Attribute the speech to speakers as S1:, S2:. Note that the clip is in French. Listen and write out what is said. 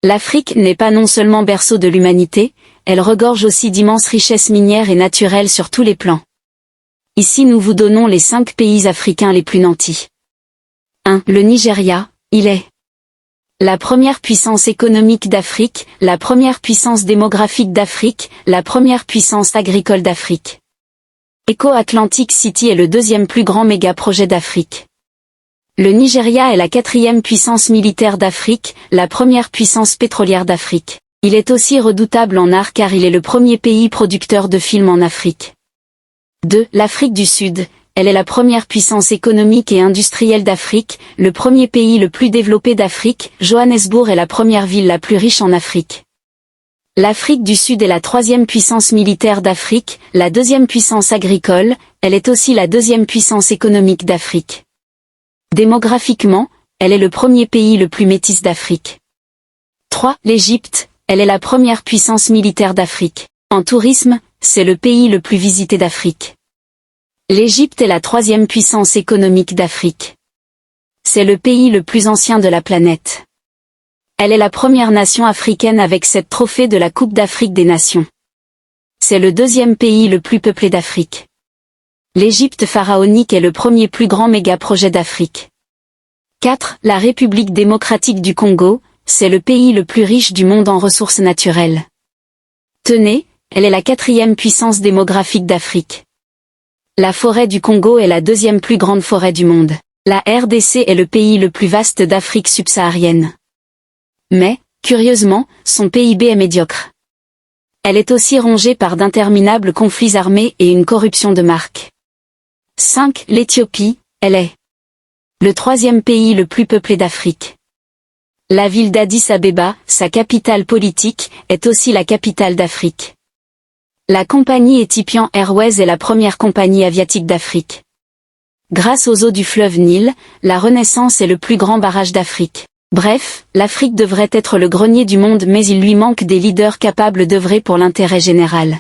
S1: L'Afrique n'est pas non seulement berceau de l'humanité, elle regorge aussi d'immenses richesses minières et naturelles sur tous les plans. Ici nous vous donnons les 5 pays africains les plus nantis. 1. Le Nigeria, il est la première puissance économique d'Afrique, la première puissance démographique d'Afrique, la première puissance agricole d'Afrique. Eco Atlantic City est le 2e plus grand méga-projet d'Afrique. Le Nigeria est la 4e puissance militaire d'Afrique, la première puissance pétrolière d'Afrique. Il est aussi redoutable en art car il est le premier pays producteur de films en Afrique. 2. L'Afrique du Sud, elle est la première puissance économique et industrielle d'Afrique, le premier pays le plus développé d'Afrique, Johannesburg est la première ville la plus riche en Afrique. L'Afrique du Sud est la 3e puissance militaire d'Afrique, la 2e puissance agricole, elle est aussi la 2e puissance économique d'Afrique. Démographiquement, elle est le premier pays le plus métis d'Afrique. 3. L'Égypte, elle est la première puissance militaire d'Afrique. En tourisme, c'est le pays le plus visité d'Afrique. L'Égypte est la 3e puissance économique d'Afrique. C'est le pays le plus ancien de la planète. Elle est la première nation africaine avec 7 trophées de la Coupe d'Afrique des Nations. C'est le 2e pays le plus peuplé d'Afrique. L'Égypte pharaonique est le premier plus grand méga-projet d'Afrique. 4. La République démocratique du Congo, c'est le pays le plus riche du monde en ressources naturelles. Tenez, elle est la 4e puissance démographique d'Afrique. La forêt du Congo est la 2e plus grande forêt du monde. La RDC est le pays le plus vaste d'Afrique subsaharienne. Mais, curieusement, son PIB est médiocre. Elle est aussi rongée par d'interminables conflits armés et une corruption de marque. 5. L'Éthiopie, elle est le 3e pays le plus peuplé d'Afrique. La ville d'Addis Abeba, sa capitale politique, est aussi la capitale d'Afrique. La compagnie Ethiopian Airways est la première compagnie aviatique d'Afrique. Grâce aux eaux du fleuve Nil, la Renaissance est le plus grand barrage d'Afrique. Bref, l'Afrique devrait être le grenier du monde mais il lui manque des leaders capables d'œuvrer pour l'intérêt général.